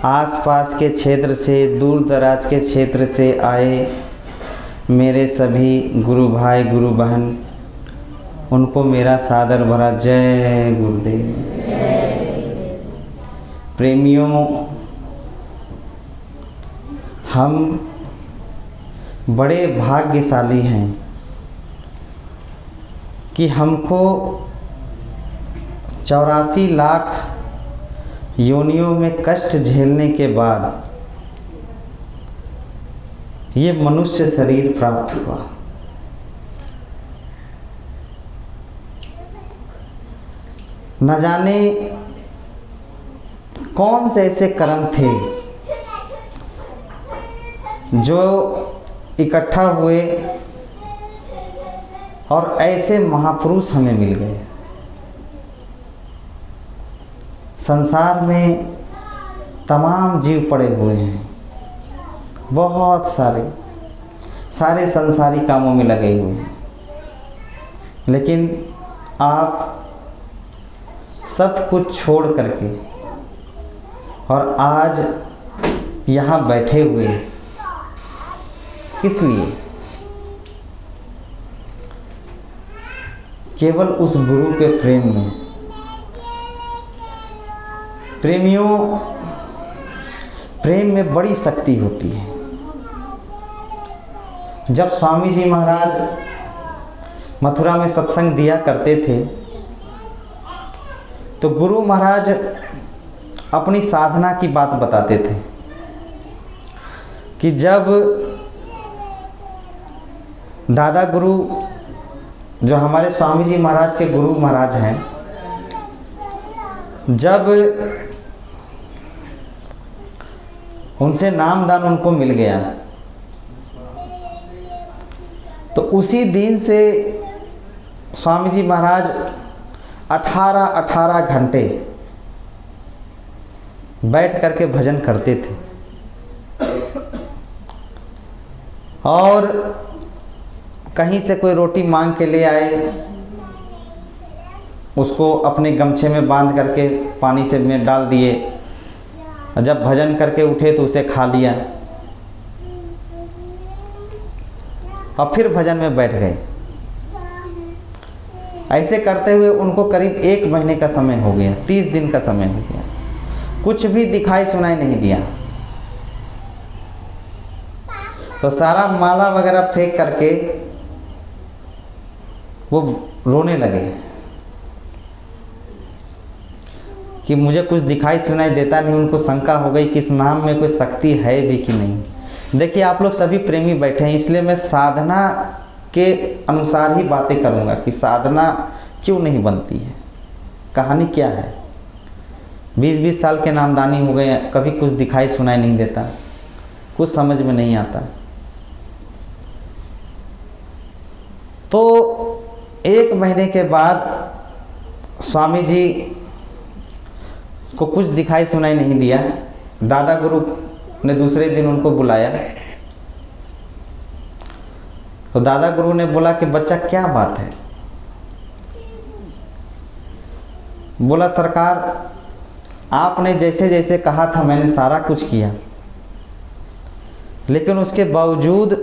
आसपास के क्षेत्र से, दूर दराज के क्षेत्र से आए मेरे सभी गुरु भाई गुरु बहन, उनको मेरा सादर भरा जय गुरुदेव। प्रेमियों, हम बड़े भाग्यशाली हैं कि हमको 84 लाख योनियों में कष्ट झेलने के बाद ये मनुष्य शरीर प्राप्त हुआ। न जाने कौन से ऐसे कर्म थे जो इकट्ठा हुए और ऐसे महापुरुष हमें मिल गए। संसार में तमाम जीव पड़े हुए हैं, बहुत सारे संसारी कामों में लगे हुए हैं, लेकिन आप सब कुछ छोड़ करके और आज यहाँ बैठे हुए किस लिए? केवल उस गुरु के प्रेम में। प्रेमियों, प्रेम में बड़ी शक्ति होती है। जब स्वामी जी महाराज मथुरा में सत्संग दिया करते थे तो गुरु महाराज अपनी साधना की बात बताते थे कि जब दादा गुरु, जो हमारे स्वामी जी महाराज के गुरु महाराज हैं, जब उनसे नामदान उनको मिल गया तो उसी दिन से स्वामी जी महाराज 18 घंटे बैठ करके भजन करते थे और कहीं से कोई रोटी मांग के ले आए, उसको अपने गमछे में बांध करके पानी से में डाल दिए, जब भजन करके उठे तो उसे खा लिया और फिर भजन में बैठ गए। ऐसे करते हुए उनको करीब 1 महीने का समय हो गया, 30 दिन का समय हो गया, कुछ भी दिखाई सुनाई नहीं दिया। तो सारा माला वगैरह फेंक करके वो रोने लगे कि मुझे कुछ दिखाई सुनाई देता नहीं। उनको शंका हो गई कि इस नाम में कोई शक्ति है भी कि नहीं। देखिए, आप लोग सभी प्रेमी बैठे हैं, इसलिए मैं साधना के अनुसार ही बातें करूंगा कि साधना क्यों नहीं बनती है, कहानी क्या है। 20-20 साल के नामदानी हो गए, कभी कुछ दिखाई सुनाई नहीं देता, कुछ समझ में नहीं आता। तो 1 महीने के बाद स्वामी जी को कुछ दिखाई सुनाई नहीं दिया। दादा गुरु ने दूसरे दिन उनको बुलाया तो दादा गुरु ने बोला कि बच्चा क्या बात है? बोला, सरकार आपने जैसे जैसे कहा था मैंने सारा कुछ किया, लेकिन उसके बावजूद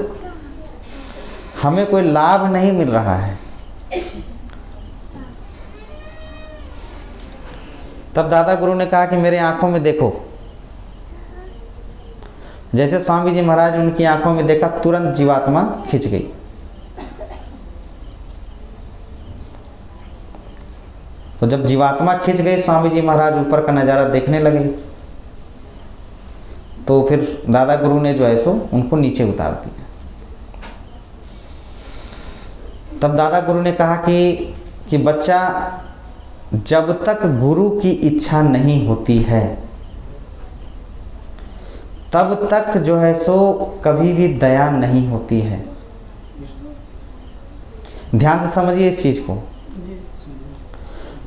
हमें कोई लाभ नहीं मिल रहा है। तब दादा गुरु ने कहा कि मेरे आंखों में देखो। जैसे स्वामी जी महाराज उनकी आंखों में देखा, तुरंत जीवात्मा खिंच गई। तो जब जीवात्मा खिंच गई, स्वामी जी महाराज ऊपर का नज़ारा देखने लगे। तो फिर दादा गुरु ने जो है सो उनको नीचे उतार दिया। तब दादा गुरु ने कहा कि बच्चा, जब तक गुरु की इच्छा नहीं होती है तब तक जो है सो कभी भी दया नहीं होती है। ध्यान से समझिए इस चीज़ को।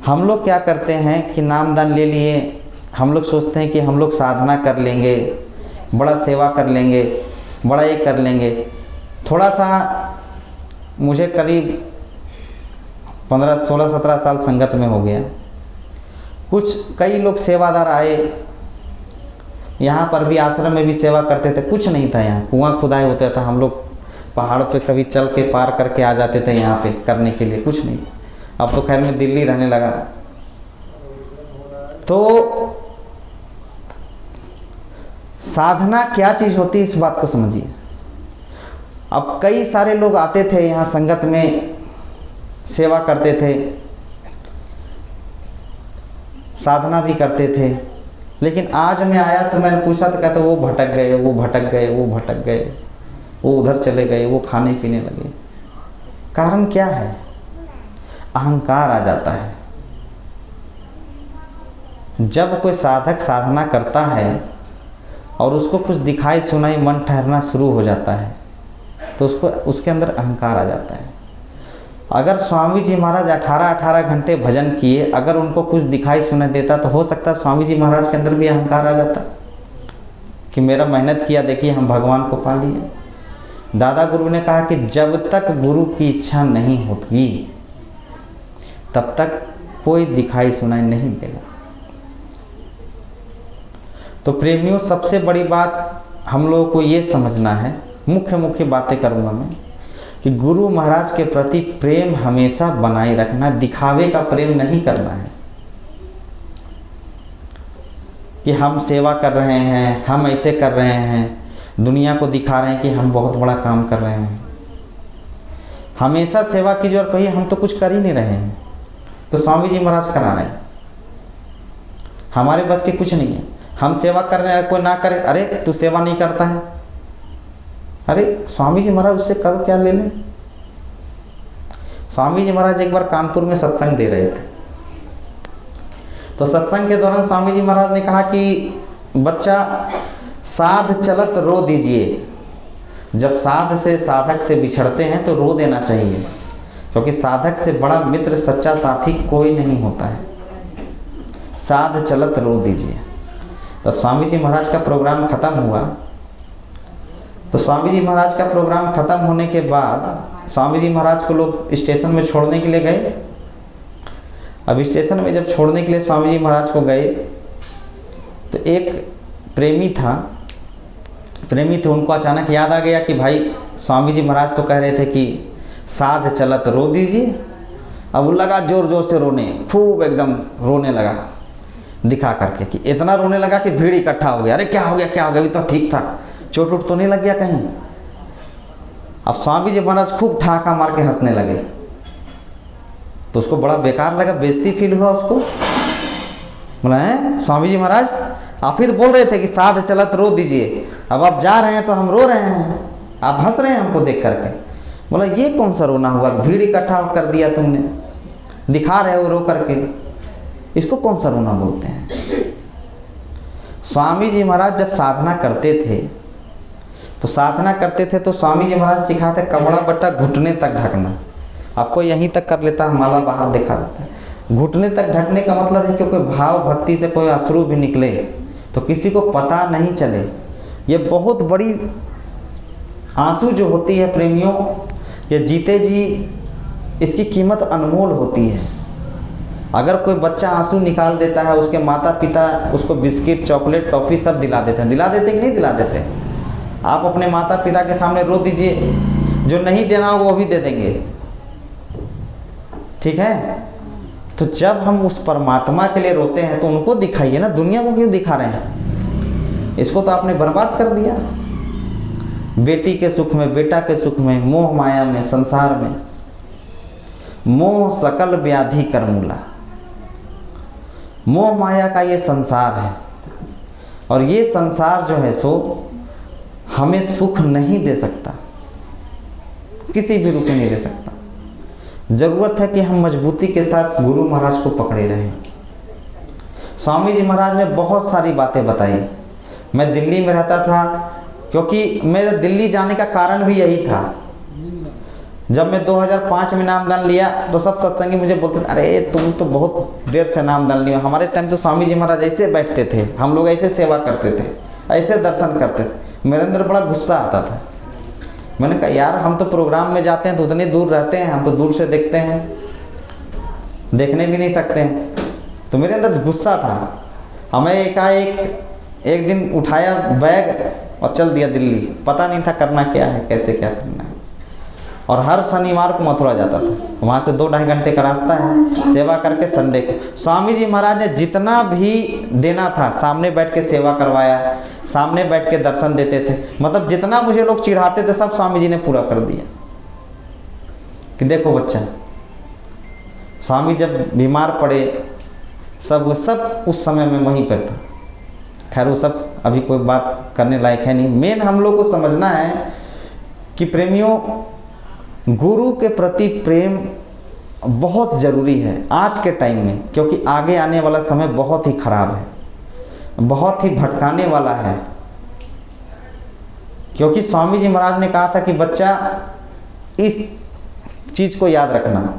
हम लोग क्या करते हैं कि नामदान ले लिए, हम लोग सोचते हैं कि हम लोग साधना कर लेंगे, बड़ा सेवा कर लेंगे, बड़ा ये कर लेंगे। थोड़ा सा मुझे करीब 15, 16, 17 साल संगत में हो गया। कई लोग सेवादार आए, यहाँ पर भी आश्रम में भी सेवा करते थे, कुछ नहीं था यहाँ, कुआं खुदाई होता था, हम लोग पहाड़ पे कभी चल के पार करके आ जाते थे यहाँ पे करने के लिए, कुछ नहीं। अब तो खैर मैं दिल्ली रहने लगा। तो साधना क्या चीज़ होती है इस बात को समझिए। अब कई सारे लोग आते थे यहाँ संगत में, सेवा करते थे, साधना भी करते थे, लेकिन आज मैं आया तो मैंने पूछा तो कहते वो भटक गए, वो भटक गए, वो भटक गए, वो उधर चले गए, वो खाने पीने लगे। कारण क्या है? अहंकार आ जाता है। जब कोई साधक साधना करता है और उसको कुछ दिखाई सुनाई मन ठहरना शुरू हो जाता है तो उसके अंदर अहंकार आ जाता है। अगर स्वामी जी महाराज 18-18 घंटे भजन किए, अगर उनको कुछ दिखाई सुनाई देता तो हो सकता है स्वामी जी महाराज के अंदर भी अहंकार आ जाता कि मेरा मेहनत किया, देखिए हम भगवान को पा लिए। दादा गुरु ने कहा कि जब तक गुरु की इच्छा नहीं होगी तब तक कोई दिखाई सुनाई नहीं देगा। तो प्रेमियों, सबसे बड़ी बात हम लोगों को ये समझना है, मुख्य बातें करूँगा मैं, कि गुरु महाराज के प्रति प्रेम हमेशा बनाए रखना, दिखावे का प्रेम नहीं करना है कि हम सेवा कर रहे हैं, हम ऐसे कर रहे हैं, दुनिया को दिखा रहे हैं कि हम बहुत बड़ा काम कर रहे हैं। हमेशा सेवा कीजिए और कहिए हम तो कुछ कर ही नहीं रहे हैं, तो स्वामी जी महाराज करा रहे हैं, हमारे बस के कुछ नहीं है। हम सेवा कर रहे हैं, कोई ना करे, अरे तू सेवा नहीं करता है, अरे स्वामी जी महाराज उससे कब क्या ले लें। स्वामी जी महाराज एक बार कानपुर में सत्संग दे रहे थे, तो सत्संग के दौरान स्वामी जी महाराज ने कहा कि बच्चा साध चलत रो दीजिए। जब साध से साधक से बिछड़ते हैं तो रो देना चाहिए, क्योंकि साधक से बड़ा मित्र सच्चा साथी कोई नहीं होता है। साध चलत रो दीजिए। तब स्वामी जी महाराज का प्रोग्राम ख़त्म हुआ, तो स्वामी जी महाराज का प्रोग्राम ख़त्म होने के बाद स्वामी जी महाराज को लोग स्टेशन में छोड़ने के लिए गए। अब स्टेशन में जब छोड़ने के लिए स्वामी जी महाराज को गए तो एक प्रेमी थे, उनको अचानक याद आ गया कि भाई स्वामी जी महाराज तो कह रहे थे कि साध चलत रो दीजिए। अब वो लगा जोर जोर से रोने, खूब एकदम रोने लगा दिखा करके, कि इतना रोने लगा कि भीड़ इकट्ठा हो गया। अरे क्या हो गया, अभी तो ठीक था, चोट उठ तो नहीं लग गया कहीं। अब स्वामी जी महाराज खूब ठहाका मार के हंसने लगे, तो उसको बड़ा बेकार लगा, बेइज्जती फील हुआ उसको। बोला है स्वामी जी महाराज आप ही तो बोल रहे थे कि साध चलत रो दीजिए, अब आप जा रहे हैं तो हम रो रहे हैं, आप हंस रहे हैं हमको देख करके। बोला ये कौन सा रोना हुआ, भीड़ इकट्ठा कर दिया तुमने, दिखा रहे हो रो करके, इसको कौन सा रोना बोलते हैं। स्वामी जी महाराज जब साधना करते थे तो स्वामी जी महाराज सिखाते कपड़ा बट्टा घुटने तक ढकना। आपको यहीं तक कर लेता है, माला बाहर दिखा देता है। घुटने तक ढकने का मतलब है कि कोई भाव भक्ति से कोई अश्रु भी निकले तो किसी को पता नहीं चले। ये बहुत बड़ी आंसू जो होती है प्रेमियों, ये जीते जी इसकी कीमत अनमोल होती है। अगर कोई बच्चा आंसू निकाल देता है, उसके माता पिता उसको बिस्किट, चॉकलेट, टॉफ़ी सब दिला देते हैं। दिला देते कि नहीं दिला देते? आप अपने माता पिता के सामने रो दीजिए, जो नहीं देना हो वो भी दे देंगे, ठीक है। तो जब हम उस परमात्मा के लिए रोते हैं तो उनको दिखाइए ना, दुनिया को क्यों दिखा रहे हैं? इसको तो आपने बर्बाद कर दिया। बेटी के सुख में, बेटा के सुख में, मोह माया में, संसार में, मोह सकल व्याधि कर मूला। मोह माया का ये संसार है, और ये संसार जो है सो हमें सुख नहीं दे सकता, किसी भी रूप में नहीं दे सकता। ज़रूरत है कि हम मजबूती के साथ गुरु महाराज को पकड़े रहें। स्वामी जी महाराज ने बहुत सारी बातें बताई। मैं दिल्ली में रहता था, क्योंकि मेरे दिल्ली जाने का कारण भी यही था। जब मैं 2005 में नामदान लिया तो सब सत्संगी मुझे बोलते थे, अरे तुम तो बहुत देर से नामदान लिया। हमारे टाइम तो स्वामी जी महाराज ऐसे बैठते थे, हम लोग ऐसे सेवा करते थे, ऐसे दर्शन करते थे। मेरे अंदर बड़ा गुस्सा आता था। मैंने कहा यार हम तो प्रोग्राम में जाते हैं तो उतने दूर रहते हैं, हम तो दूर से देखते हैं, देखने भी नहीं सकते हैं। तो मेरे अंदर गुस्सा था। हमें एक दिन उठाया बैग और चल दिया दिल्ली। पता नहीं था करना क्या है, कैसे क्या करना है। और हर शनिवार को मथुरा जाता था, वहाँ से 2-2.5 घंटे का रास्ता है। सेवा करके संडे को स्वामी जी महाराज ने जितना भी देना था सामने बैठ के सेवा करवाया, सामने बैठ के दर्शन देते थे। मतलब जितना मुझे लोग चिढ़ाते थे सब स्वामी जी ने पूरा कर दिया कि देखो बच्चा। स्वामी जब बीमार पड़े सब उस समय में वहीं पर था। खैर वो सब अभी कोई बात करने लायक है नहीं। मेन हम लोग को समझना है कि प्रेमियों, गुरु के प्रति प्रेम बहुत ज़रूरी है आज के टाइम में, क्योंकि आगे आने वाला समय बहुत ही खराब है, बहुत ही भटकाने वाला है। क्योंकि स्वामी जी महाराज ने कहा था कि बच्चा इस चीज़ को याद रखना।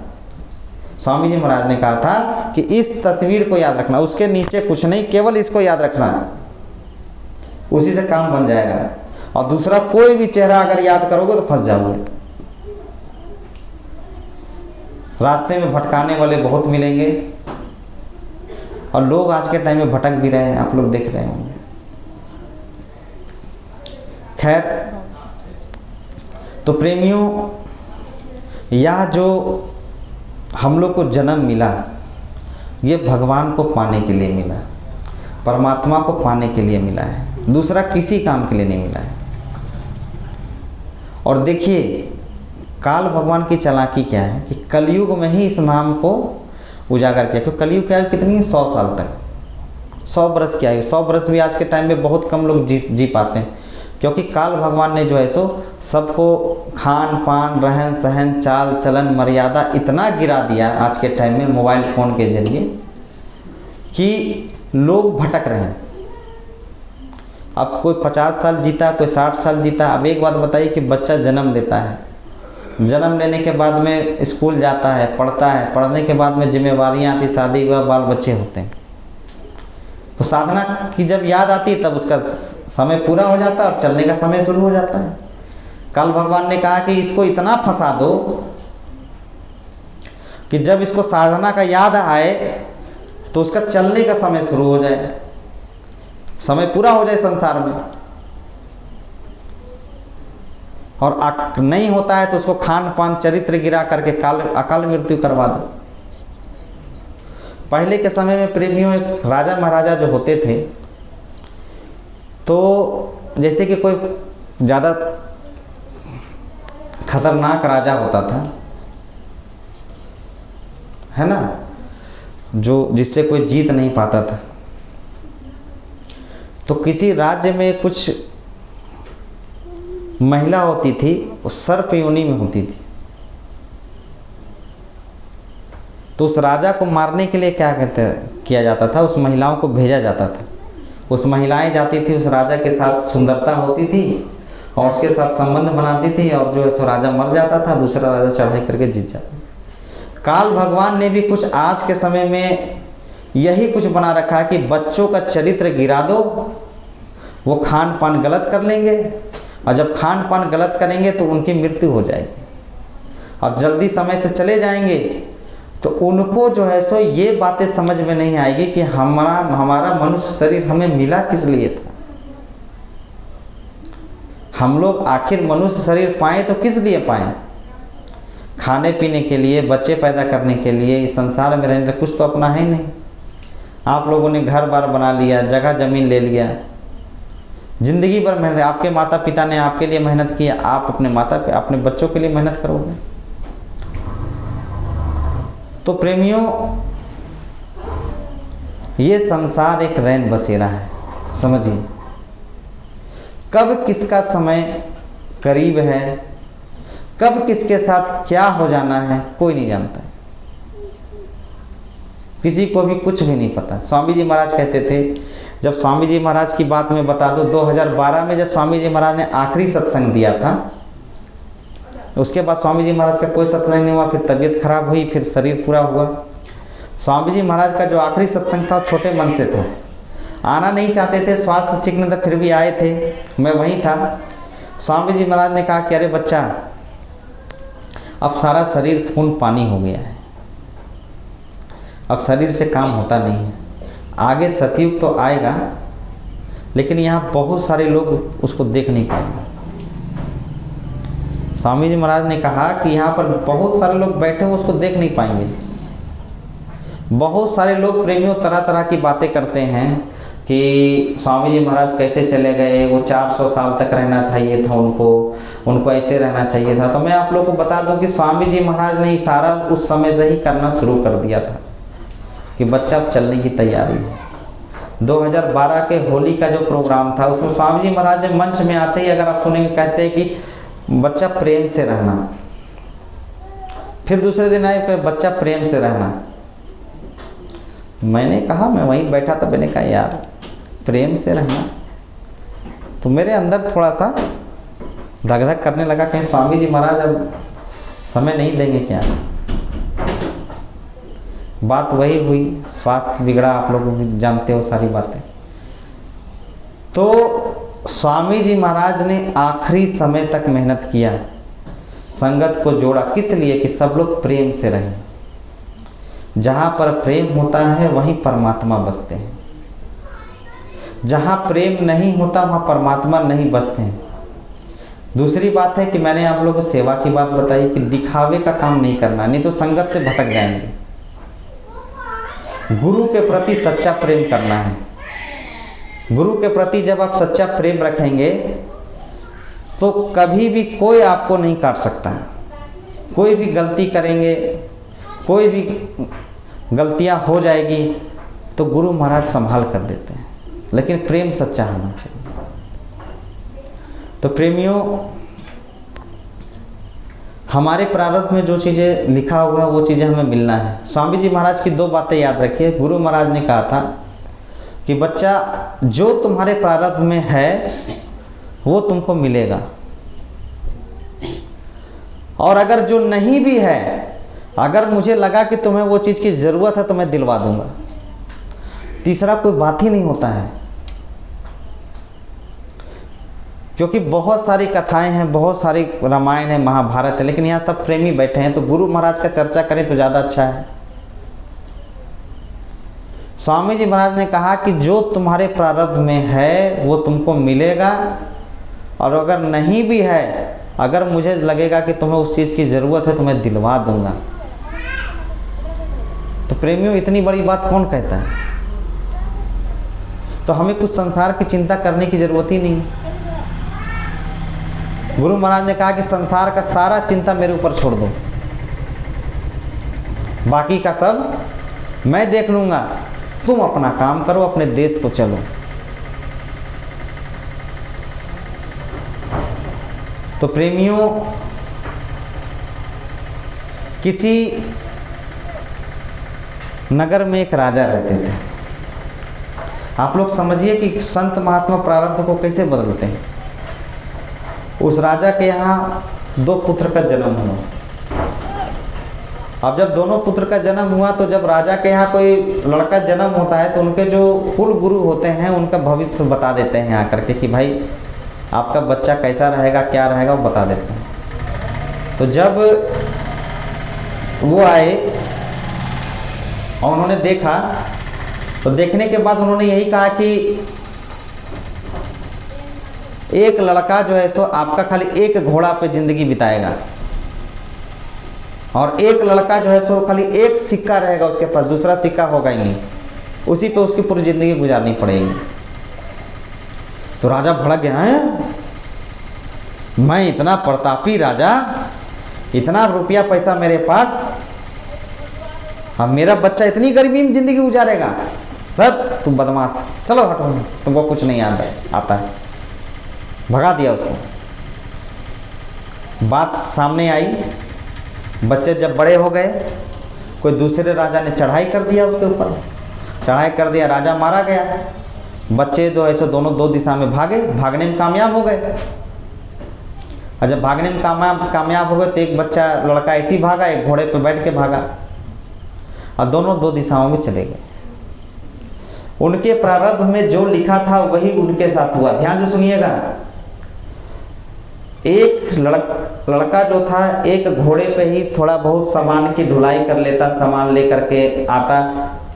स्वामी जी महाराज ने कहा था कि इस तस्वीर को याद रखना, उसके नीचे कुछ नहीं, केवल इसको याद रखना, उसी से काम बन जाएगा। और दूसरा कोई भी चेहरा अगर याद करोगे तो फंस जाओगे। रास्ते में भटकाने वाले बहुत मिलेंगे और लोग आज के टाइम में भटक भी रहे हैं, आप लोग देख रहे होंगे। खैर, तो प्रेमियों, यह जो हम लोग को जन्म मिला ये भगवान को पाने के लिए मिला, परमात्मा को पाने के लिए मिला है, दूसरा किसी काम के लिए नहीं मिला है। और देखिए काल भगवान की चालाकी क्या है कि कलयुग में ही इस नाम को उजागर किया। क्योंकि कलयुग क्या है, कितनी है, 100 साल तक, 100 बरस की आयु। 100 बरस भी आज के टाइम में बहुत कम लोग जी पाते हैं। क्योंकि काल भगवान ने जो है सो सबको खान पान, रहन सहन, चाल चलन, मर्यादा इतना गिरा दिया आज के टाइम में मोबाइल फ़ोन के जरिए कि लोग भटक रहे हैं। अब कोई 50 साल जीता, कोई 60 साल जीता। अब एक बात बताइए कि बच्चा जन्म लेता है, जन्म लेने के बाद में स्कूल जाता है, पढ़ता है, पढ़ने के बाद में जिम्मेवारियाँ आती, शादी विवाह, बाल बच्चे होते हैं। तो साधना की जब याद आती है तब उसका समय पूरा हो जाता है और चलने का समय शुरू हो जाता है। कल भगवान ने कहा कि इसको इतना फंसा दो कि जब इसको साधना का याद आए तो उसका चलने का समय शुरू हो जाए, समय पूरा हो जाए संसार में। और नहीं होता है तो उसको खान पान, चरित्र गिरा करके अकाल मृत्यु करवा दो। पहले के समय में प्रेमियों एक राजा महाराजा जो होते थे, तो जैसे कि कोई ज़्यादा खतरनाक राजा होता था, है ना, जो जिससे कोई जीत नहीं पाता था, तो किसी राज्य में कुछ महिला होती थी, वो सर्प योनि में होती थी। तो उस राजा को मारने के लिए क्या किया जाता था, उस महिलाओं को भेजा जाता था। उस महिलाएं जाती थी, उस राजा के साथ सुंदरता होती थी और उसके साथ संबंध बनाती थी, और जो है सो राजा मर जाता था, दूसरा राजा चढ़ाई करके जीत जाता। काल भगवान ने भी कुछ आज के समय में यही कुछ बना रखा है कि बच्चों का चरित्र गिरा दो, वो खान पान गलत कर लेंगे, और जब खान पान गलत करेंगे तो उनकी मृत्यु हो जाएगी और जल्दी समय से चले जाएंगे। तो उनको जो है सो ये बातें समझ में नहीं आएगी कि हमारा मनुष्य शरीर हमें मिला किस लिए था। हम लोग आखिर मनुष्य शरीर पाए तो किस लिए पाए, खाने पीने के लिए, बच्चे पैदा करने के लिए, इस संसार में रहने के लिए। कुछ तो अपना है नहीं। आप लोगों ने घर बार बना लिया, जगह जमीन ले लिया, जिंदगी भर मेहनत, आपके माता पिता ने आपके लिए मेहनत की, आप अपने बच्चों के लिए मेहनत करोगे। तो प्रेमियों, ये संसार एक रैन बसेरा है, समझिए। कब किसका समय करीब है, कब किसके साथ क्या हो जाना है, कोई नहीं जानता है, किसी को भी कुछ भी नहीं पता। स्वामी जी महाराज कहते थे, जब स्वामी जी महाराज की बात मैं बता दूं, 2012 में जब स्वामी जी महाराज ने आखिरी सत्संग दिया था, उसके बाद स्वामी जी महाराज का कोई सत्संग नहीं हुआ। फिर तबीयत खराब हुई, फिर शरीर पूरा हुआ। स्वामी जी महाराज का जो आखिरी सत्संग था छोटे मन से था, आना नहीं चाहते थे, स्वास्थ्य ठीक नहीं था, फिर भी आए थे, मैं वहीं था। स्वामी जी महाराज ने कहा कि अरे बच्चा, अब सारा शरीर खून पानी हो गया है, अब शरीर से काम होता नहीं है। आगे सतयुग तो आएगा, लेकिन यहाँ बहुत सारे लोग उसको देख नहीं पाएंगे। स्वामी जी महाराज ने कहा कि यहाँ पर बहुत सारे लोग बैठे हुए उसको देख नहीं पाएंगे। बहुत सारे लोग प्रेमियों तरह तरह की बातें करते हैं कि स्वामी जी महाराज कैसे चले गए, वो 400 साल तक रहना चाहिए था उनको ऐसे रहना चाहिए था। तो मैं आप लोगों को बता दूं कि स्वामी जी महाराज ने इशारा उस समय से ही करना शुरू कर दिया था कि बच्चा अब चलने की तैयारी है। 2012 के होली का जो प्रोग्राम था उसमें स्वामी जी महाराज ने मंच में आते ही, अगर आप सुनेंगे, कहते हैं कि बच्चा प्रेम से रहना। फिर दूसरे दिन आए फिर बच्चा प्रेम से रहना। मैंने कहा, मैं वहीं बैठा था, मैंने कहा यार प्रेम से रहना, तो मेरे अंदर थोड़ा सा धक धक करने लगा, कहीं स्वामी जी महाराज अब समय नहीं देंगे क्या। बात वही हुई, स्वास्थ्य बिगड़ा, आप लोग भी जानते हो सारी बातें। तो स्वामी जी महाराज ने आखिरी समय तक मेहनत किया, संगत को जोड़ा, किस लिए कि सब लोग प्रेम से रहें। जहाँ पर प्रेम होता है वहीं परमात्मा बसते हैं, जहाँ प्रेम नहीं होता वहाँ परमात्मा नहीं बसते हैं। दूसरी बात है कि मैंने आप लोगों को सेवा की बात बताई कि दिखावे का काम नहीं करना, नहीं तो संगत से भटक जाएंगे। गुरु के प्रति सच्चा प्रेम करना है। गुरु के प्रति जब आप सच्चा प्रेम रखेंगे तो कभी भी कोई आपको नहीं काट सकता। कोई भी गलती करेंगे, कोई भी गलतियां हो जाएगी तो गुरु महाराज संभाल कर देते हैं, लेकिन प्रेम सच्चा होना चाहिए। तो प्रेमियों, हमारे प्रारब्ध में जो चीज़ें लिखा हुआ है वो चीज़ें हमें मिलना है। स्वामी जी महाराज की 2 बातें याद रखिए। गुरु महाराज ने कहा था कि बच्चा, जो तुम्हारे प्रारब्ध में है वो तुमको मिलेगा, और अगर जो नहीं भी है, अगर मुझे लगा कि तुम्हें वो चीज़ की ज़रूरत है तो मैं दिलवा दूंगा। तीसरा कोई बात ही नहीं होता है, क्योंकि बहुत सारी कथाएं हैं, बहुत सारी रामायण है, महाभारत है, लेकिन यहाँ सब प्रेमी बैठे हैं तो गुरु महाराज का चर्चा करें तो ज़्यादा अच्छा है। स्वामी जी महाराज ने कहा कि जो तुम्हारे प्रारब्ध में है वो तुमको मिलेगा, और अगर नहीं भी है, अगर मुझे लगेगा कि तुम्हें उस चीज़ की ज़रूरत है तो मैं दिलवा दूंगा। तो प्रेमियों, इतनी बड़ी बात कौन कहता है? तो हमें कुछ संसार की चिंता करने की ज़रूरत ही नहीं। गुरु महाराज ने कहा कि संसार का सारा चिंता मेरे ऊपर छोड़ दो, बाकी का सब मैं देख लूँगा, तुम अपना काम करो, अपने देश को चलो। तो प्रेमियों, किसी नगर में एक राजा रहते थे। आप लोग समझिए कि संत महात्मा प्रारब्ध को कैसे बदलते हैं। उस राजा के यहाँ 2 पुत्र का जन्म हुआ। अब जब दोनों पुत्र का जन्म हुआ तो जब राजा के यहाँ कोई लड़का जन्म होता है तो उनके जो कुल गुरु होते हैं उनका भविष्य बता देते हैं आकर के कि भाई आपका बच्चा कैसा रहेगा, क्या रहेगा, वो बता देते हैं। तो जब वो आए और उन्होंने देखा, तो देखने के बाद उन्होंने यही कहा कि एक लड़का जो है सो आपका खाली एक घोड़ा पे ज़िंदगी बिताएगा, और एक लड़का जो है सो खाली एक सिक्का रहेगा उसके पास, दूसरा सिक्का होगा ही नहीं, उसी पे उसकी पूरी ज़िंदगी गुजारनी पड़ेगी। तो राजा भड़क गया, है मैं इतना प्रतापी राजा, इतना रुपया पैसा मेरे पास, अब मेरा बच्चा इतनी गरीबी में ज़िंदगी गुजारेगा? बस तू बदमाश, चलो हटो, तुमको कुछ नहीं आता है। भगा दिया उसको। बात सामने आई, बच्चे जब बड़े हो गए, कोई दूसरे राजा ने चढ़ाई कर दिया उसके ऊपर, चढ़ाई कर दिया, राजा मारा गया। बच्चे जो ऐसे दोनों 2 दिशा में भागे, भागने में कामयाब हो गए। और जब भागने में कामयाब हो गए तो एक बच्चा लड़का ऐसे ही भागा, एक घोड़े पर बैठ के भागा, और दोनों 2 दिशाओं में चले गए। उनके प्रारब्ध में जो लिखा था वही उनके साथ हुआ। ध्यान से सुनिएगा, एक लड़का जो था एक घोड़े पे ही थोड़ा बहुत सामान की ढुलाई कर लेता, सामान लेकर के आता।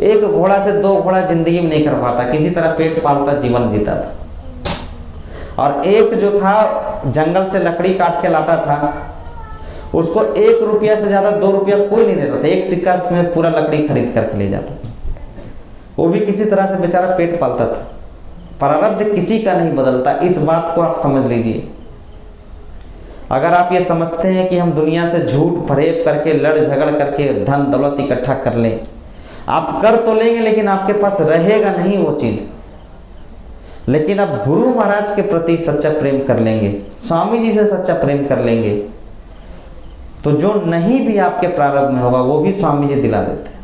एक घोड़ा से 2 घोड़ा जिंदगी में नहीं कर पाता, किसी तरह पेट पालता, जीवन जीता था। और एक जो था जंगल से लकड़ी काट के लाता था, उसको 1 रुपया से ज़्यादा 2 रुपया कोई नहीं देता था, 1 सिक्का में पूरा लकड़ी खरीद करके ले जाता था। वो भी किसी तरह से बेचारा पेट पालता था। प्रारब्ध किसी का नहीं बदलता, इस बात को आप समझ लीजिए। अगर आप ये समझते हैं कि हम दुनिया से झूठ फरेब करके लड़ झगड़ करके धन दौलत इकट्ठा कर लें, आप कर तो लेंगे लेकिन आपके पास रहेगा नहीं वो चीज़। लेकिन आप गुरु महाराज के प्रति सच्चा प्रेम कर लेंगे, स्वामी जी से सच्चा प्रेम कर लेंगे, तो जो नहीं भी आपके प्रारब्ध में होगा वो भी स्वामी जी दिला देते हैं।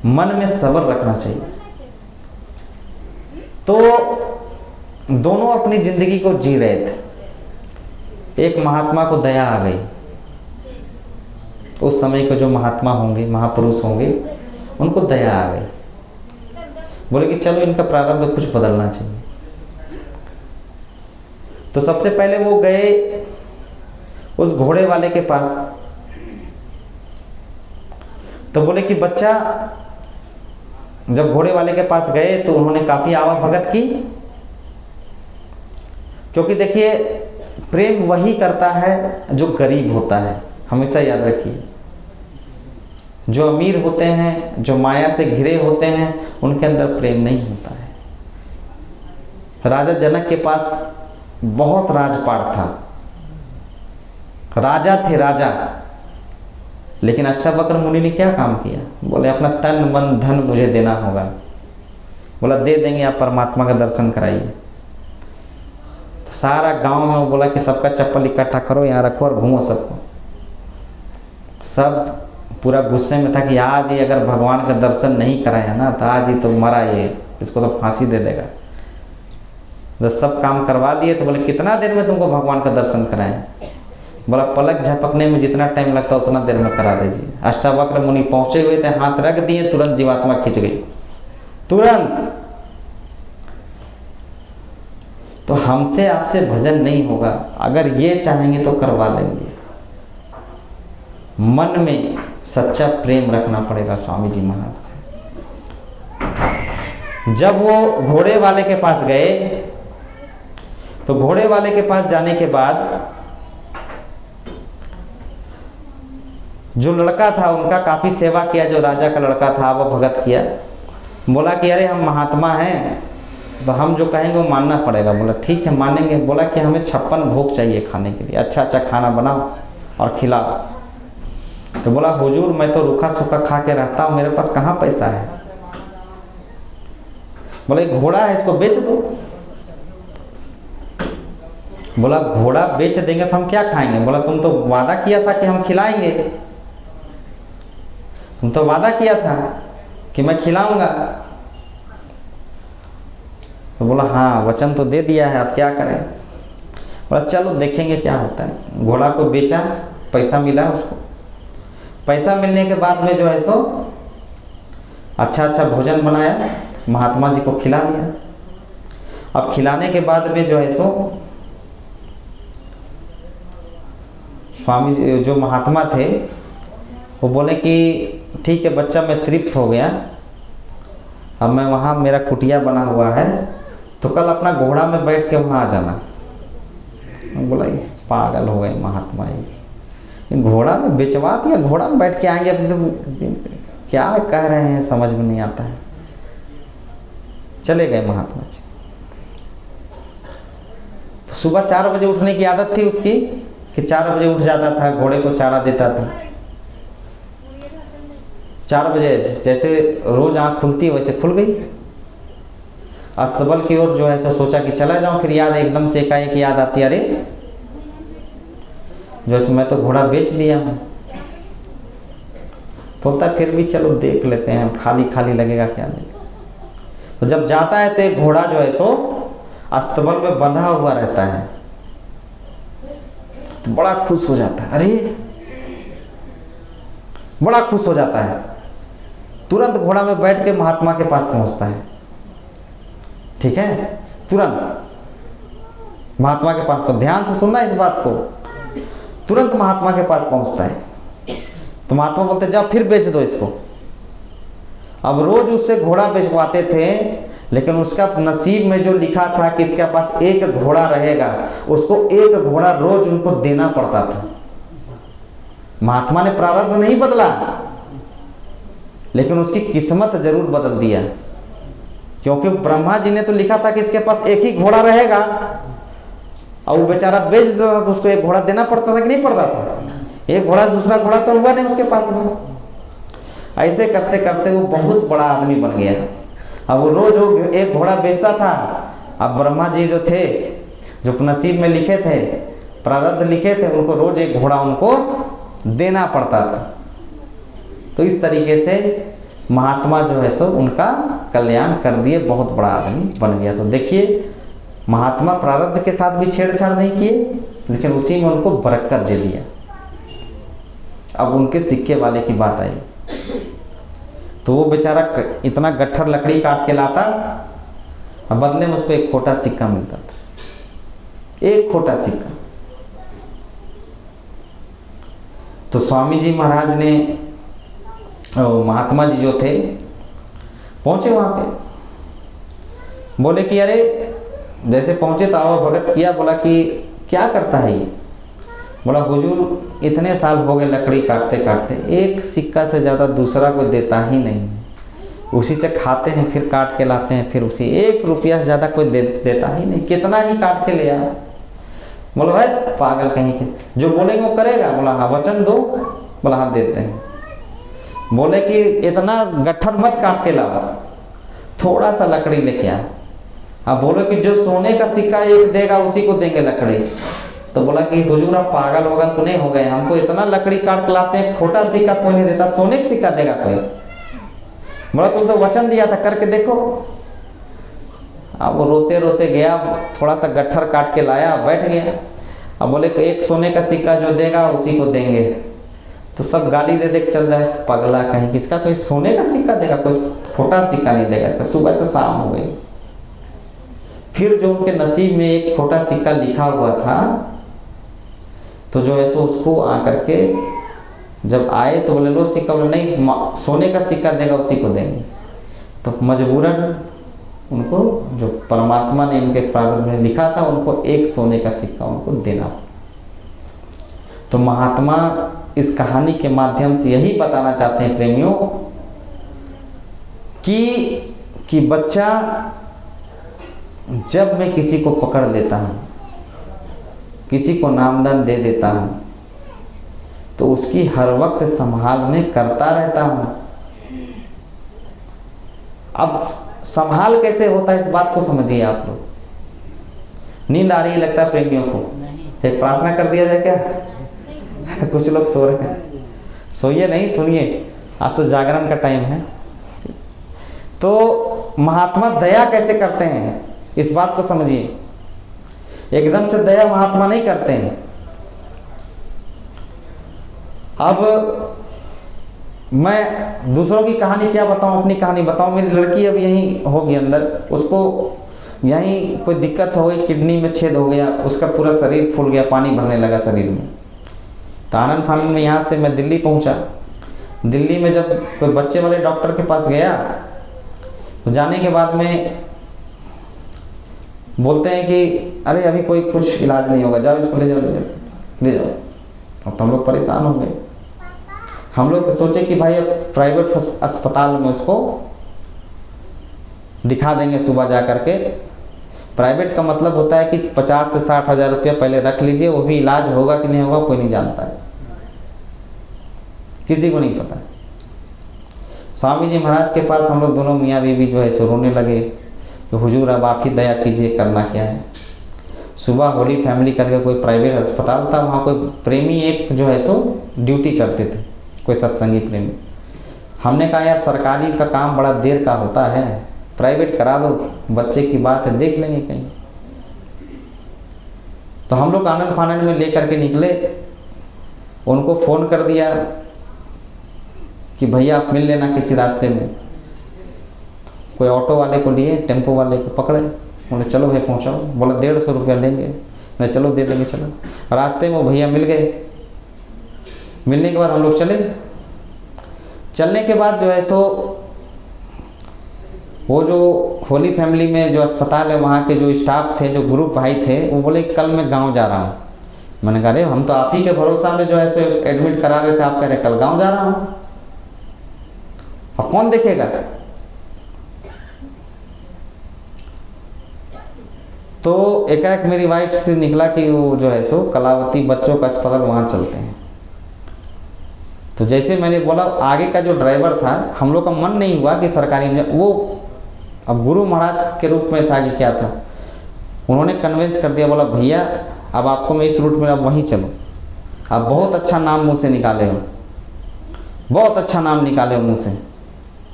मन में सब्र रखना चाहिए। तो दोनों अपनी जिंदगी को जी रहे थे। एक महात्मा को दया आ गई, उस समय के जो महात्मा होंगे, महापुरुष होंगे, उनको दया आ गई। बोले कि चलो इनका प्रारब्ध कुछ बदलना चाहिए। तो सबसे पहले वो गए उस घोड़े वाले के पास। तो बोले कि बच्चा, जब घोड़े वाले के पास गए तो उन्होंने काफी आवा भगत की, क्योंकि देखिए प्रेम वही करता है जो गरीब होता है, हमेशा याद रखिए। जो अमीर होते हैं, जो माया से घिरे होते हैं, उनके अंदर प्रेम नहीं होता है। राजा जनक के पास बहुत राजपाट था, राजा थे राजा, लेकिन अष्टावक्र मुनि ने क्या काम किया? बोले अपना तन मन धन मुझे देना होगा। बोला दे देंगे, आप परमात्मा का दर्शन कराइए। तो सारा गांव में वो बोला कि सबका चप्पल इकट्ठा करो, यहाँ रखो और घूमो सबको। सब पूरा गुस्से में था कि आज ही अगर भगवान का दर्शन नहीं कराया ना तो आज ही तो मरा ये, इसको तो फांसी दे देगा। जब सब काम करवा लिए तो बोले कितना देर में तुमको भगवान का दर्शन कराएं? बोला पलक झपकने में जितना टाइम लगता है उतना देर में करा दीजिए। अष्टावक्र मुनि पहुंचे हुए थे, हाथ रख दिए, तुरंत जीवात्मा खिंच गई, तुरंत। तो हमसे आपसे भजन नहीं होगा, अगर ये चाहेंगे तो करवा लेंगे। मन में सच्चा प्रेम रखना पड़ेगा स्वामी जी महाराज से। जब वो घोड़े वाले के पास गए तो घोड़े वाले के पास जाने के बाद जो लड़का था उनका काफ़ी सेवा किया, जो राजा का लड़का था वो भगत किया। बोला कि अरे हम महात्मा हैं तो हम जो कहेंगे वो मानना पड़ेगा। बोला ठीक है मानेंगे। बोला कि हमें 56 भोग चाहिए खाने के लिए, अच्छा अच्छा खाना बनाओ और खिलाओ। तो बोला हुजूर मैं तो रूखा सूखा खा के रहता हूँ, मेरे पास कहाँ पैसा है। बोला घोड़ा है इसको बेच दो। बोला घोड़ा बेच देंगे तो हम क्या खाएंगे। बोला तुम तो वादा किया था कि हम खिलाएंगे, तुम तो वादा किया था कि मैं खिलाऊंगा। तो बोला हाँ वचन तो दे दिया है, अब क्या करें। बोला चलो देखेंगे क्या होता है। घोड़ा को बेचा, पैसा मिला उसको। पैसा मिलने के बाद में जो है सो अच्छा अच्छा भोजन बनाया, महात्मा जी को खिला दिया। अब खिलाने के बाद में जो है सो स्वामी जी जो महात्मा थे वो बोले कि ठीक है बच्चा मैं तृप्त हो गया, अब मैं वहाँ मेरा कुटिया बना हुआ है तो कल अपना घोड़ा में बैठ के वहाँ आ जाना। बोला पागल हो गए महात्मा जी, घोड़ा में बेचवा दिया, घोड़ा में बैठ के आएंगे, क्या कह रहे हैं समझ में नहीं आता है। चले गए महात्मा जी। तो सुबह 4 बजे उठने की आदत थी उसकी कि 4 बजे उठ जाता था, घोड़े को चारा देता था। 4 बजे जैसे रोज आँख खुलती है वैसे खुल गई। अस्तबल की ओर जो है ऐसा सोचा कि चला जाऊं, फिर याद एकदम से एकाएक याद आती, अरे जैसे मैं तो घोड़ा बेच लिया हूँ। तो होता फिर भी चलो देख लेते हैं, खाली खाली लगेगा क्या नहीं। तो जब जाता है तो एक घोड़ा जो है सो अस्तबल में बंधा हुआ रहता है, तो बड़ा खुश हो जाता है, अरे बड़ा खुश हो जाता है। तुरंत घोड़ा में बैठ के महात्मा के पास पहुंचता है, ठीक है तुरंत। महात्मा के पास, ध्यान से सुनना इस बात को, तुरंत महात्मा के पास पहुंचता है। तो महात्मा बोलते जाओ फिर बेच दो इसको। अब रोज उससे घोड़ा बेचवाते थे, लेकिन उसका नसीब में जो लिखा था कि इसके पास एक घोड़ा रहेगा, उसको एक घोड़ा रोज उनको देना पड़ता था। महात्मा ने प्रारब्ध नहीं बदला, लेकिन उसकी किस्मत जरूर बदल दिया, क्योंकि ब्रह्मा जी ने तो लिखा था कि इसके पास एक ही घोड़ा रहेगा, और वो बेचारा बेच देता था तो उसको एक घोड़ा देना पड़ता था कि नहीं पड़ता था? एक घोड़ा दूसरा घोड़ा तो हुआ नहीं उसके पास में। ऐसे करते करते वो बहुत बड़ा आदमी बन गया। अब वो रोज वो एक घोड़ा बेचता था। अब ब्रह्मा जी जो थे, जो नसीब में लिखे थे, प्रारब्ध लिखे थे, उनको रोज एक घोड़ा उनको देना पड़ता था। तो इस तरीके से महात्मा जो है सो उनका कल्याण कर दिए, बहुत बड़ा आदमी बन गया। तो देखिए, महात्मा प्रारब्ध के साथ भी छेड़छाड़ नहीं किए, लेकिन उसी में उनको बरकत दे दिया। अब उनके सिक्के वाले की बात आई, तो वो बेचारा इतना गट्ठर लकड़ी काट के लाता, और बदले में उसको एक खोटा सिक्का मिलता था, एक खोटा सिक्का। तो स्वामी जी महाराज ने, महात्मा जी जो थे, पहुंचे वहां पे, बोले कि अरे, जैसे पहुंचे तो आओ भगत किया, बोला कि क्या करता है ये? बोला हुजूर इतने साल हो गए लकड़ी काटते काटते, एक सिक्का से ज़्यादा दूसरा कोई देता ही नहीं है, उसी से खाते हैं, फिर काट के लाते हैं, फिर उसी 1 रुपया से ज़्यादा कोई देता ही नहीं, कितना ही काट के ले आया। बोला भाई पागल कहीं के, जो बोलेंगे वो करेगा? बोला हाँ, वचन दो। बोला हाँ देते हैं। बोले कि इतना गट्ठर मत काट के लाओ, थोड़ा सा लकड़ी लेके आ। अब बोलो कि जो सोने का सिक्का एक देगा उसी को देंगे लकड़ी। तो बोला कि हुजूर आप पागल होगा तो नहीं हो गए, हमको इतना लकड़ी काट के लाते हैं, खोटा सिक्का कोई नहीं देता, सोने का सिक्का देगा कोई? बोला तुम तो वचन दिया था, करके देखो। अब वो रोते रोते गया, थोड़ा सा गट्ठर काट के लाया, बैठ गया। अब बोले कि एक सोने का सिक्का जो देगा उसी को देंगे। तो सब गाली दे दे के चल जाए, पगला कहीं, किसका कोई सोने का सिक्का देगा, कोई खोटा सिक्का नहीं देगा इसका। सुबह से शाम हो गई। फिर जो उनके नसीब में एक खोटा सिक्का लिखा हुआ था, तो जो है सो उसको आकर के जब आए तो बोले लो सिक्का। बोले नहीं, सोने का सिक्का देगा उसी को देंगे। तो मजबूरन उनको, जो परमात्मा ने उनके प्रारब्ध में लिखा था, उनको एक सोने का सिक्का उनको देना। तो महात्मा इस कहानी के माध्यम से यही बताना चाहते हैं प्रेमियों कि बच्चा जब मैं किसी को पकड़ लेता हूँ, किसी को नामदान दे देता हूँ, तो उसकी हर वक्त संभाल में करता रहता हूँ। अब संभाल कैसे होता है, इस बात को समझिए आप लोग। नींद आ रही है लगता है प्रेमियों को, एक प्रार्थना कर दिया जाए क्या? कुछ लोग सो रहे हैं, सोइए नहीं, सुनिए, आज तो जागरण का टाइम है। तो महात्मा दया कैसे करते हैं, इस बात को समझिए। एकदम से दया महात्मा नहीं करते हैं। अब मैं दूसरों की कहानी क्या बताऊं, अपनी कहानी बताऊं। मेरी लड़की अब यहीं होगी अंदर, उसको यहीं कोई दिक्कत हो गई, किडनी में छेद हो गया, उसका पूरा शरीर फूल गया, पानी भरने लगा शरीर में। तो आनंद फानंद में यहाँ से मैं दिल्ली पहुँचा। दिल्ली में जब कोई बच्चे वाले डॉक्टर के पास गया, तो जाने के बाद में बोलते हैं कि अरे अभी कोई कुछ इलाज नहीं होगा, जाओ इसको ले जाओ, ले जाओ। अब तो हम लोग परेशान हो गए। हम लोग सोचे कि भाई अब प्राइवेट अस्पताल में उसको दिखा देंगे सुबह जा करके। प्राइवेट का मतलब होता है कि 50 से 60 हज़ार रुपया पहले रख लीजिए, वो भी इलाज होगा कि नहीं होगा कोई नहीं जानता है, किसी को नहीं पता। स्वामी जी महाराज के पास हम लोग दोनों मियाँ बीवी जो है सो रोने लगे कि हुजूर अब आप ही दया कीजिए, करना क्या है। सुबह होली फैमिली करके कोई प्राइवेट अस्पताल था, वहाँ कोई प्रेमी एक जो है सो ड्यूटी करते थे, कोई सत्संगी प्रेमी। हमने कहा यार सरकारी का काम बड़ा देर का होता है, प्राइवेट करा दो, बच्चे की बात है, देख लेंगे कहीं। तो हम लोग आनंद फानंद में ले करके निकले, उनको फ़ोन कर दिया कि भैया आप मिल लेना किसी रास्ते में। कोई ऑटो वाले को लिए, टेम्पो वाले को पकड़े, बोले चलो भाई पहुँचाओ। बोला 150 रुपया लेंगे। मैं चलो दे देंगे चलो। रास्ते में वो भैया मिल गए। मिलने के बाद हम लोग चले। चलने के बाद जो है सो वो जो होली फैमिली में जो अस्पताल है वहाँ के जो स्टाफ थे, जो ग्रुप भाई थे, वो बोले कल मैं गांव जा रहा हूँ। मैंने कहा अरे हम तो आप ही के भरोसा में जो है सो एडमिट करा रहे थे, आप कह रहे कल गांव जा रहा हूँ, अब कौन देखेगा। तो एकाएक मेरी वाइफ से निकला कि वो जो है सो कलावती बच्चों का अस्पताल वहाँ चलते हैं। तो जैसे मैंने बोला, आगे का जो ड्राइवर था, हम लोग का मन नहीं हुआ कि सरकारी में, वो अब गुरु महाराज के रूप में था कि क्या था, उन्होंने कन्विंस कर दिया, बोला भैया अब आपको मैं इस रूट में अब वहीं चलो, आप बहुत अच्छा नाम मुँह से निकाले हो, बहुत अच्छा नाम निकाले हो मुँह से,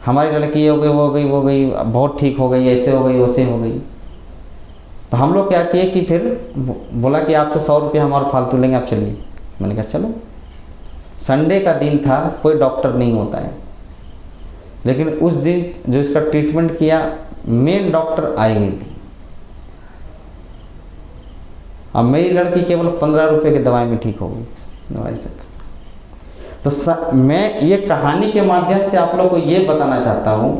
हमारी लड़की ये हो गई, वो हो गई, वो गई, बहुत ठीक हो गई, ऐसे हो गई, वैसे हो गई। तो हम लोग क्या किए कि फिर बोला कि आपसे 100 रुपये हम और फालतू लेंगे, आप चलिए। मैंने कहा चलो। संडे का दिन था, कोई डॉक्टर नहीं होता है, लेकिन उस दिन जो इसका ट्रीटमेंट किया, मेन डॉक्टर आई हुई थी। अब मेरी लड़की केवल 15 रुपये की दवाई में ठीक हो गई, दवाई से। तो मैं ये कहानी के माध्यम से आप लोग को ये बताना चाहता हूँ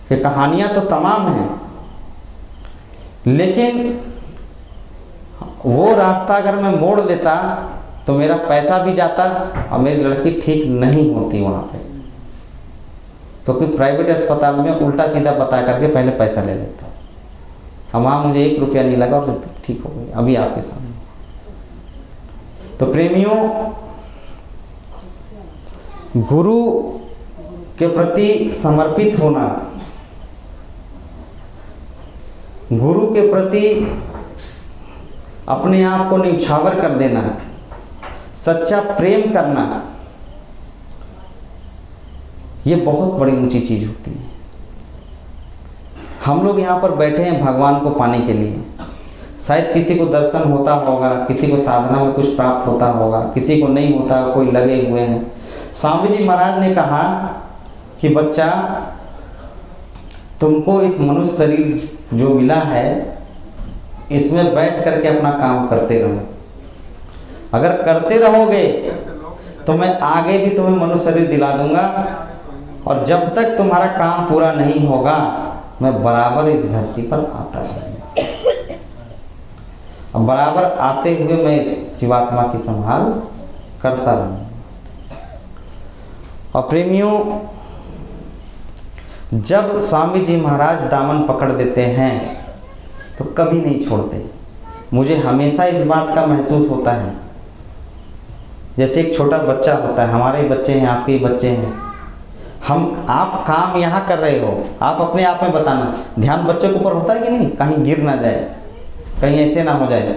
कि कहानियाँ तो तमाम हैं, लेकिन वो रास्ता अगर मैं मोड़ देता तो मेरा पैसा भी जाता और मेरी लड़की ठीक नहीं होती वहाँ पे, क्योंकि प्राइवेट अस्पताल में उल्टा सीधा बता करके पहले पैसा ले लेता। अब वहाँ मुझे 1 रुपया नहीं लगा और ठीक हो गई, अभी आपके सामने। तो प्रेमियों, गुरु के प्रति समर्पित होना, गुरु के प्रति अपने आप को न्यौछावर कर देना, सच्चा प्रेम करना, ये बहुत बड़ी ऊंची चीज़ होती है। हम लोग यहाँ पर बैठे हैं भगवान को पाने के लिए। शायद किसी को दर्शन होता होगा, किसी को साधना में कुछ प्राप्त होता होगा, किसी को नहीं होता, कोई लगे हुए हैं। स्वामी जी महाराज ने कहा कि बच्चा, तुमको इस मनुष्य शरीर जो मिला है, इसमें बैठ करके अपना काम करते रहो। अगर करते रहोगे तो मैं आगे भी तुम्हें मनुष्य शरीर दिला दूंगा, और जब तक तुम्हारा काम पूरा नहीं होगा मैं बराबर इस धरती पर आता रहूँगा, और बराबर आते हुए मैं इस जीवात्मा की संभाल करता रहूँगा। और प्रेमियों, जब स्वामी जी महाराज दामन पकड़ देते हैं तो कभी नहीं छोड़ते। मुझे हमेशा इस बात का महसूस होता है, जैसे एक छोटा बच्चा होता है, हमारे ही बच्चे हैं, आपके ही बच्चे हैं, आप काम यहाँ कर रहे हो, आप अपने आप में बताना, ध्यान बच्चे के ऊपर होता है कि नहीं, कहीं गिर ना जाए, कहीं ऐसे ना हो जाए,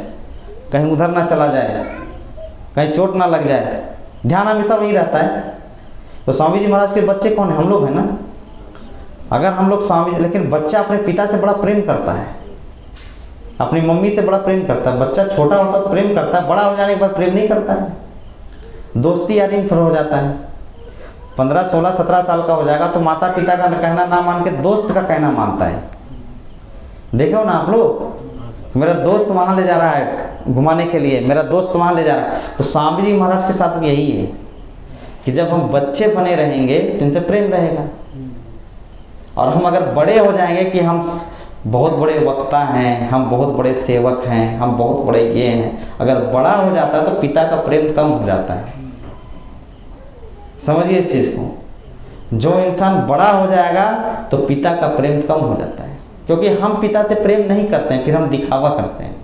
कहीं उधर ना चला जाए, कहीं चोट ना लग जाए, ध्यान हमेशा वही रहता है। तो स्वामी जी महाराज के बच्चे कौन है? हम लोग हैं ना। अगर हम लोग लेकिन बच्चा अपने पिता से बड़ा प्रेम करता है, अपनी मम्मी से बड़ा प्रेम करता है। बच्चा छोटा होता तो प्रेम करता है, बड़ा हो जाने के बाद प्रेम नहीं करता है, दोस्ती यारी फिर हो जाता है। 15, 16, 17 साल का हो जाएगा तो माता पिता का कहना ना मान के दोस्त का कहना मानता है। देखो ना आप लोग, मेरा दोस्त वहाँ ले जा रहा है घुमाने के लिए, मेरा दोस्त वहाँ ले जा रहा है। तो स्वामी जी महाराज के साथ भी यही है कि जब हम बच्चे बने रहेंगे तो इनसे प्रेम रहेगा, और हम अगर बड़े हो जाएंगे कि हम बहुत बड़े वक्ता हैं, हम बहुत बड़े सेवक हैं, हम बहुत बड़े ये हैं, अगर बड़ा हो जाता है तो पिता का प्रेम कम हो जाता है। समझिए इस चीज़ को, जो इंसान बड़ा हो जाएगा तो पिता का प्रेम कम हो जाता है, क्योंकि हम पिता से प्रेम नहीं करते हैं, फिर हम दिखावा करते हैं,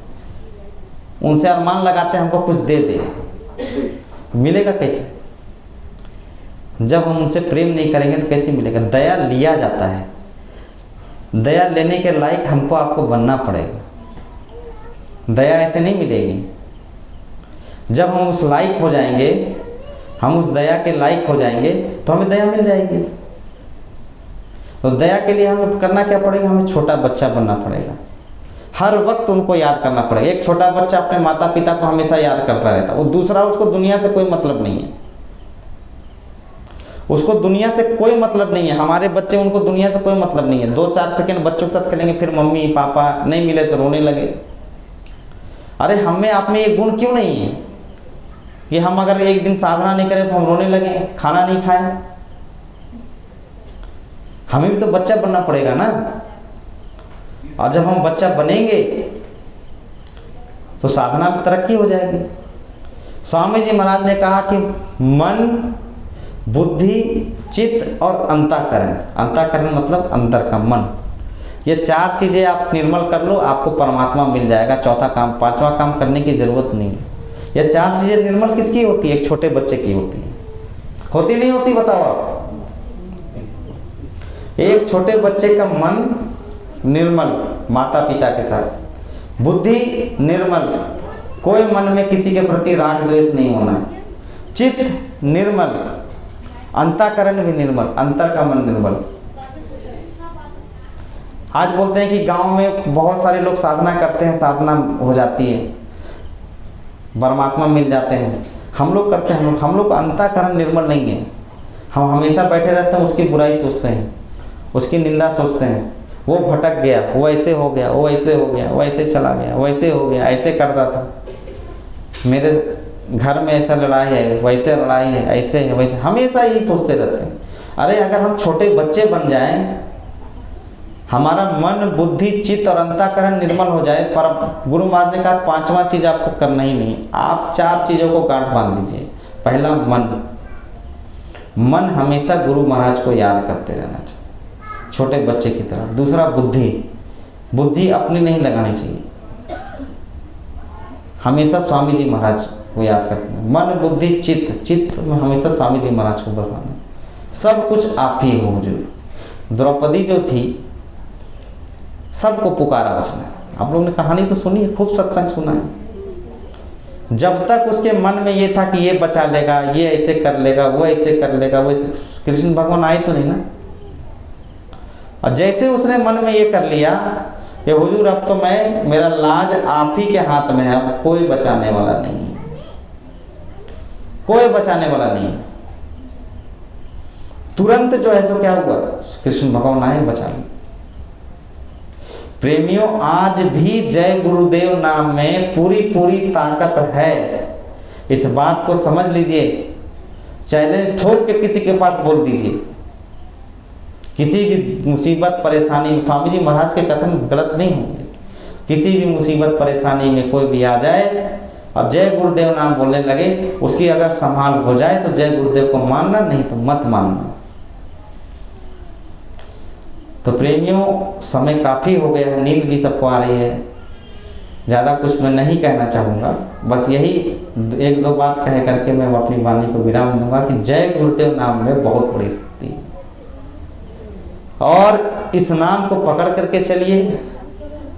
उनसे अरमान लगाते हैं हमको कुछ दे दे। मिलेगा कैसे? जब हम उनसे प्रेम नहीं करेंगे तो कैसे मिलेगा? दया लिया जाता है, दया लेने के लायक हमको आपको बनना पड़ेगा, दया ऐसे नहीं मिलेगी। जब हम उस लायक हो जाएंगे, हम उस दया के लायक हो जाएंगे तो हमें दया मिल जाएगी। तो दया के लिए हमें करना क्या पड़ेगा? हमें छोटा बच्चा बनना पड़ेगा, हर वक्त उनको याद करना पड़ेगा। एक छोटा बच्चा अपने माता पिता को हमेशा याद करता रहता है, वो दूसरा, उसको दुनिया से कोई मतलब नहीं है, उसको दुनिया से कोई मतलब नहीं है। हमारे बच्चे, उनको दुनिया से कोई मतलब नहीं है। 2-4 सेकंड बच्चों के साथ खेलेंगे, फिर मम्मी पापा नहीं मिले तो रोने लगे। अरे हमें आप में ये गुण क्यों नहीं है कि हम अगर एक दिन साधना नहीं करें तो हम रोने लगे, खाना नहीं खाएं? हमें भी तो बच्चा बनना पड़ेगा ना। और जब हम बच्चा बनेंगे तो साधना में तरक्की हो जाएगी। स्वामी जी महाराज ने कहा कि मन, बुद्धि, चित्त और अंतःकरण। अंतःकरण मतलब अंदर का मन। ये 4 चीज़ें आप निर्मल कर लो, आपको परमात्मा मिल जाएगा। चौथा काम, 5वां काम करने की जरूरत नहीं है। ये 4 चीज़ें निर्मल किसकी होती है? एक छोटे बच्चे की होती है। होती नहीं होती बताओ आप? एक छोटे बच्चे का मन निर्मल, माता पिता के साथ। बुद्धि निर्मल, कोई मन में किसी के प्रति राग द्वेष नहीं होना। चित्त निर्मल, अंतःकरण भी निर्मल, अंतर का मन निर्मल। आज बोलते हैं कि गांव में बहुत सारे लोग साधना करते हैं, साधना हो जाती है, परमात्मा मिल जाते हैं। हम लोग करते हैं, हम लोग का अंतःकरण निर्मल नहीं है। हम हमेशा बैठे रहते हैं, उसकी बुराई सोचते हैं, उसकी निंदा सोचते हैं। वो भटक गया, वो ऐसे हो गया, वो ऐसे हो गया, वो ऐसे चला गया, वो ऐसे हो गया, ऐसे करता था, मेरे घर में ऐसा लड़ाई है, वैसे लड़ाई है, ऐसे है, वैसे, हमेशा यही सोचते रहते हैं। अरे अगर हम छोटे बच्चे बन जाएं, हमारा मन, बुद्धि, चित्त और अंतःकरण निर्मल हो जाए, पर गुरु महाराज ने कहा 5वां चीज़ आपको करना ही नहीं। आप 4 चीज़ों को गांठ बांध दीजिए। पहला मन, मन हमेशा गुरु महाराज को याद करते रहना चाहिए, छोटे बच्चे की तरह। दूसरा बुद्धि, बुद्धि अपनी नहीं लगानी चाहिए, हमेशा स्वामी जी महाराज को याद करते हैं। मन, बुद्धि, चित्त, चित्त में हमेशा स्वामी जी महाराज को बसाना। सब कुछ आप ही हो। जो द्रौपदी जो थी, सबको पुकारा उसने। आप लोगों ने कहानी तो सुनी है, खूब सत्संग सुना है। जब तक उसके मन में ये था कि ये बचा लेगा, ये ऐसे कर लेगा, वो ऐसे कर लेगा, वो ऐसे, कृष्ण भगवान आए तो नहीं ना। और जैसे उसने मन में ये कर लिया कि हुजूर अब तो मेरा लाज आप ही के हाथ में है, अब कोई बचाने वाला नहीं है, कोई बचाने वाला नहीं है। तुरंत जो है सो क्या हुआ, कृष्ण भगवान आए, बचा लिया। प्रेमियों, आज भी जय गुरुदेव नाम में पूरी पूरी ताकत है। इस बात को समझ लीजिए। चैलेंज ठोक के किसी के पास बोल दीजिए, किसी भी मुसीबत परेशानी, स्वामी जी महाराज के कथन गलत नहीं होंगे। किसी भी मुसीबत परेशानी में कोई भी आ जाए और जय गुरुदेव नाम बोलने लगे, उसकी अगर संभाल हो जाए तो जय गुरुदेव को मानना, नहीं तो मत मानना। तो प्रेमियों, समय काफ़ी हो गया है, नींद भी सबको आ रही है, ज़्यादा कुछ मैं नहीं कहना चाहूँगा। बस यही 1-2 बात कह करके मैं अपनी वाणी को विराम दूंगा कि जय गुरुदेव नाम में बहुत बड़ी शक्ति है। और इस नाम को पकड़ करके चलिए।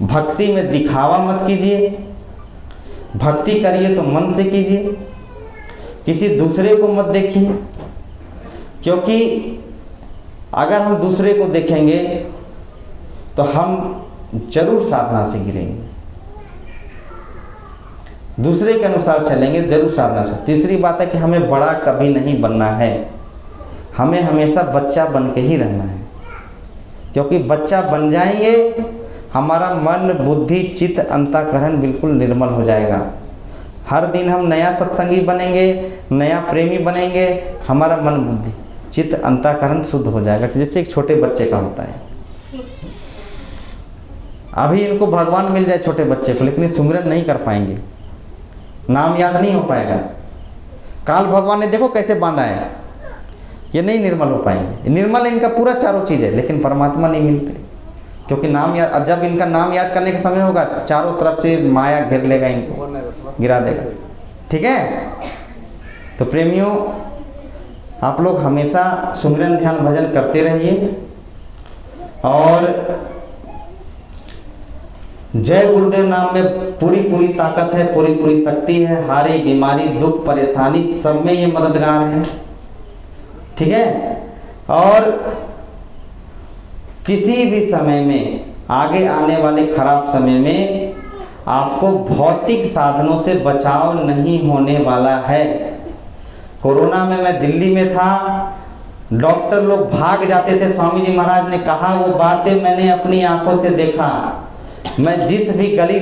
भक्ति में दिखावा मत कीजिए, भक्ति करिए तो मन से कीजिए, किसी दूसरे को मत देखिए। क्योंकि अगर हम दूसरे को देखेंगे तो हम जरूर साधना से गिरेंगे, दूसरे के अनुसार चलेंगे, जरूर साधना से। तीसरी बात है कि हमें बड़ा कभी नहीं बनना है, हमें हमेशा बच्चा बन के ही रहना है। क्योंकि बच्चा बन जाएंगे, हमारा मन, बुद्धि, चित्त, अंतःकरण बिल्कुल निर्मल हो जाएगा। हर दिन हम नया सत्संगी बनेंगे, नया प्रेमी बनेंगे, हमारा मन, बुद्धि, चित्त, अंतःकरण शुद्ध हो जाएगा, जैसे एक छोटे बच्चे का होता है। अभी इनको भगवान मिल जाए छोटे बच्चे को, लेकिन सुमिरन नहीं कर पाएंगे, नाम याद नहीं हो पाएगा। काल भगवान ने देखो कैसे बांधा है, ये नहीं निर्मल हो पाएंगे। निर्मल इनका पूरा चारों चीज़ है, लेकिन परमात्मा नहीं मिलते। क्योंकि नाम याद, जब इनका नाम याद करने का समय होगा, चारों तरफ से माया घेर लेगा, इनको गिरा देगा। ठीक है। तो प्रेमियों, आप लोग हमेशा सुमिरन, ध्यान, भजन करते रहिए। और जय गुरुदेव नाम में पूरी पूरी ताकत है, पूरी पूरी शक्ति है। हारी, बीमारी, दुख, परेशानी, सब में ये मददगार है। ठीक है। और किसी भी समय में, आगे आने वाले खराब समय में आपको भौतिक साधनों से बचाव नहीं होने वाला है। कोरोना में मैं दिल्ली में था, डॉक्टर लोग भाग जाते थे। स्वामी जी महाराज ने कहा वो बातें मैंने अपनी आंखों से देखा। मैं जिस भी गली